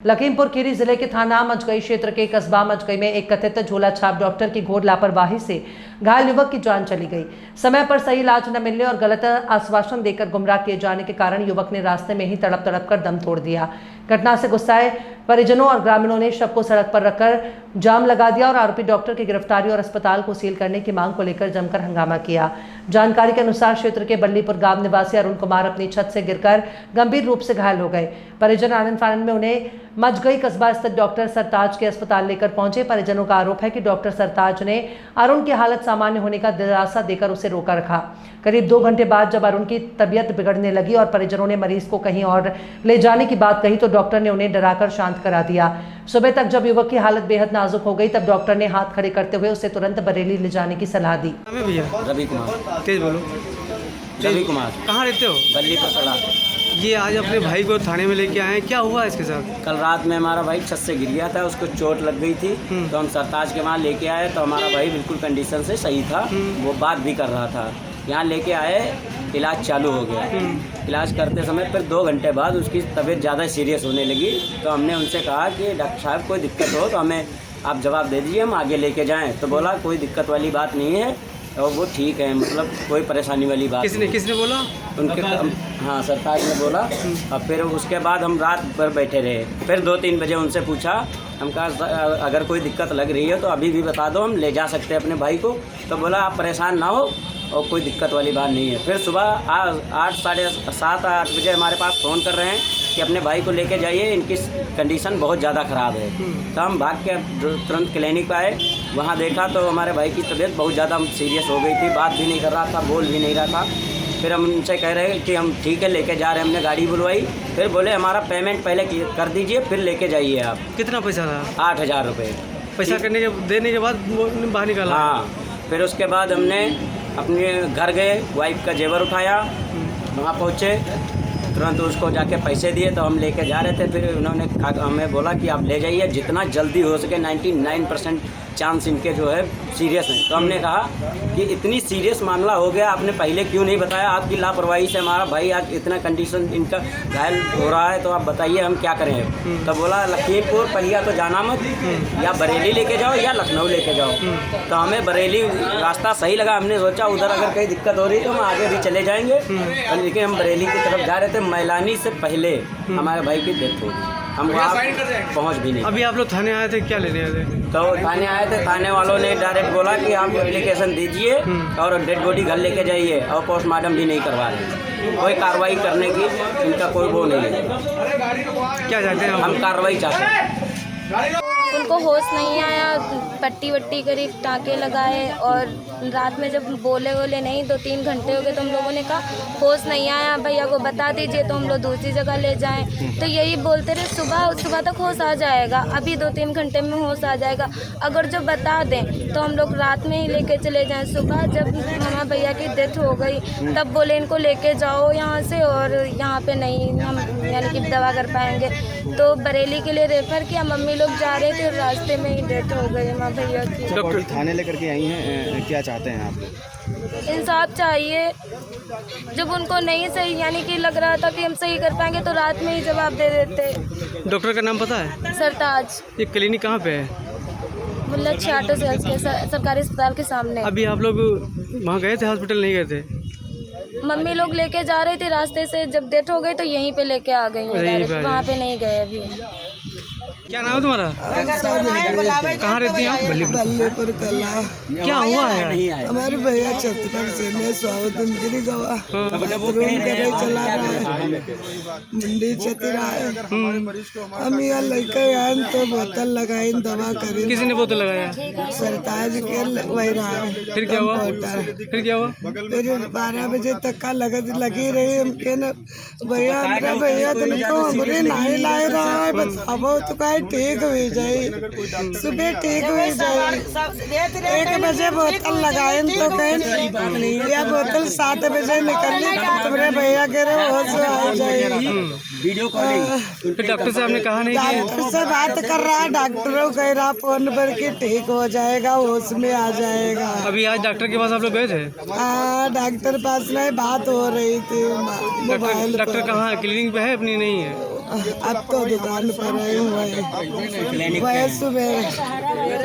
लखीमपुर खीरी जिले के थाना मचगई क्षेत्र के कस्बा मचगई में एक कथित झोला छाप डॉक्टर की घोर लापरवाही से घायल युवक की जान चली गई। समय पर सही इलाज न मिलने और गलत आश्वासन देकर गुमराह किए जाने के कारण युवक ने रास्ते में ही तड़प तड़प कर दम तोड़ दिया। घटना से गुस्साए परिजनों और ग्रामीणों ने शव को सड़क पर रखकर जाम लगा दिया और आरोपी डॉक्टर की गिरफ्तारी और अस्पताल को सील करने की मांग को लेकर जमकर हंगामा किया। जानकारी के अनुसार क्षेत्र के बल्लीपुर गांव निवासी अरुण कुमार अपनी छत से गिरकर गंभीर रूप से घायल हो गए। परिजन आनंद फानंद में उन्हें मचगई कस्बा स्थित डॉक्टर सरताज के अस्पताल लेकर पहुंचे। परिजनों का आरोप है कि डॉक्टर सरताज ने अरुण की हालत सामान्य होने का दिलासा देकर उसे रोका रखा। करीब 2 घंटे बाद जब अरुण की तबीयत बिगड़ने लगी और परिजनों ने मरीज को कहीं और ले जाने की बात कही तो डॉक्टर ने उन्हें डराकर शांत करा दिया। सुबह तक जब युवक की हालत बेहद नाजुक हो गई तब डॉक्टर ने हाथ खड़े करते हुए उसे तुरंत बरेली ले जाने की सलाह दी। रवि कुमार। तेज बोलो। रवि कुमार। कहाँ रहते हो? बल्लीपुर सड़ा। ये आज अपने भाई को थाने में लेके आए हैं, क्या हुआ इसके साथ? कल रात में हमारा भाई छत से गिर गया था, उसको चोट लग गई थी तो हम सरताज के वहाँ लेके आए तो हमारा भाई बिल्कुल कंडीशन से सही था, वो बात भी कर रहा था। यहाँ लेके आए, इलाज चालू हो गया। इलाज करते समय फिर 2 घंटे बाद उसकी तबीयत ज़्यादा सीरियस होने लगी तो हमने उनसे कहा कि डॉक्टर साहब कोई दिक्कत हो तो हमें आप जवाब दे दीजिए, हम आगे लेके जाएँ। तो बोला कोई दिक्कत वाली बात नहीं है और वो ठीक है, मतलब कोई परेशानी वाली बात। किसने बोला? उनके हाँ, सरताज ने बोला। और फिर उसके बाद हम रात भर बैठे रहे। फिर 2-3 बजे उनसे पूछा, हम कहा अगर कोई दिक्कत लग रही है तो अभी भी बता दो, हम ले जा सकते हैं अपने भाई को। तो बोला आप परेशान ना हो और कोई दिक्कत वाली बात नहीं है। फिर सुबह 8 साढ़े 7-8 बजे हमारे पास फ़ोन कर रहे हैं कि अपने भाई को लेके जाइए, इनकी कंडीशन बहुत ज़्यादा ख़राब है। तो हम भाग के तुरंत क्लिनिक पर आए, वहाँ देखा तो हमारे भाई की तबीयत बहुत ज़्यादा सीरियस हो गई थी, बात भी नहीं कर रहा था, बोल भी नहीं रहा था। फिर हम उनसे कह रहे हैं कि हम ठीक है लेके जा रहे हैं, हमने गाड़ी बुलवाई। फिर बोले हमारा पेमेंट पहले कर दीजिए फिर लेके जाइए आप। कितना पैसा था? 8,000 रुपये। पैसा देने के बाद वो बाहर निकाला? हाँ। फिर उसके बाद हमने अपने घर गए, वाइफ का जेवर उठाया, वहाँ पहुँचे, तुरंत उसको जाके पैसे दिए तो हम लेके जा रहे थे। फिर उन्होंने हमें बोला कि आप ले जाइए, जितना जल्दी हो सके, 99% चांस इनके जो है सीरियस हैं। तो हमने कहा कि इतनी सीरियस मामला हो गया, आपने पहले क्यों नहीं बताया? आपकी लापरवाही से हमारा भाई आज इतना कंडीशन इनका घायल हो रहा है, तो आप बताइए हम क्या करें। तो बोला लखीमपुर पहिया तो जाना मत, या बरेली लेके जाओ या लखनऊ लेके जाओ। तो हमें बरेली रास्ता सही लगा, हमने सोचा उधर अगर कहीं दिक्कत हो रही तो हम आगे भी चले जाएंगे, लेकिन हम बरेली की तरफ जा रहे थे। मैलानी से पहले हमारे भाई की डेथ हो गई, हम वहाँ पहुँच भी नहीं। अभी आप लोग थाने आए थे, क्या लेने आए थे? तो थाने आए थे, थाने वालों ने डायरेक्ट बोला कि आप एप्लीकेशन दीजिए और डेड बॉडी घर लेके जाइए, और पोस्टमार्टम भी नहीं करवा रहे। कोई कार्रवाई करने की इनका कोई वो नहीं है। क्या चाहते हैं हम कार्रवाई चाहते हैं। उनको होश नहीं आया, पट्टी वट्टी करी, टाँके लगाए और रात में जब बोले नहीं 2-3 घंटे हो गए तो हम लोगों ने कहा होश नहीं आया, भैया को बता दीजिए तो हम लोग दूसरी जगह ले जाएं। तो यही बोलते रहे सुबह तक होश आ जाएगा, अभी 2-3 घंटे में होश आ जाएगा। अगर जो बता दें तो हम लोग रात में ही लेके चले जाएं। सुबह जब हमारे भैया की डेथ हो गई तब बोले इनको लेके जाओ यहाँ से, और यहाँ पे नहीं हम यानी कि दवा कर पाएंगे, तो बरेली के लिए रेफर किया। मम्मी लोग जा रहे थे, रास्ते में ही डेथ हो गई हमारे भैया की। डॉक्टर थाने लेकर के आई हैं, क्या चाहते हैं आप लोग? इंसाफ चाहिए। जब उनको नहीं सही यानी कि लग रहा था कि हम सही कर पाएंगे तो रात में ही जवाब दे देते। डॉक्टर का नाम पता है? सरताज। ये क्लिनिक कहाँ पे है? मुल्ला छाटो सेल्स के सरकारी अस्पताल के सामने। अभी आप लोग वहाँ गए थे, हॉस्पिटल नहीं गए थे? मम्मी लोग लेके जा रहे थे रास्ते से, जब डेथ हो गई तो यहीं पे लेके आ गई, वहाँ पे नहीं गए अभी। क्या नाम है तुम्हारा? कहाँ रहती हैं आप? बल्लीपुर कला। क्या हुआ है? हमारे भैया छत्तर से मैं स्वावतन गिरी गवा रूम करे चला रहा है, मुंडी चतरा है। हम यहाँ लेकर आए तो बोतल लगाई, दवा करी। किसी ने बोतल लगाया? सरताज के वही रहा है। फिर क्या हुआ? फिर 12 बजे तक का लगी रही। हम के न भैया मेरा भैया तुमको हमरे नहीं लाए रहा है, बताओ तो का ठीक हो जाए, सुबह ठीक हो जाए। 1 बजे बोतल लगाए तो कहीं या बोतल 7 बजे निकलने तुम्हारे भैया के होश आ जाए। Video calling. फिर डॉक्टर साहब ने कहा नहीं? डॉक्टर से बात कर रहा है, डॉक्टरों कह रहा फोन पर कि ठीक हो जाएगा, होश में आ जाएगा। अभी आज डॉक्टर के पास आप लोग गए थे? हाँ, डॉक्टर पास में बात हो रही थी मोबाइल। डॉक्टर कहाँ? क्लिनिक पे है अपनी? नहीं है? अब तो दुकान पर आए हुए हैं सुबह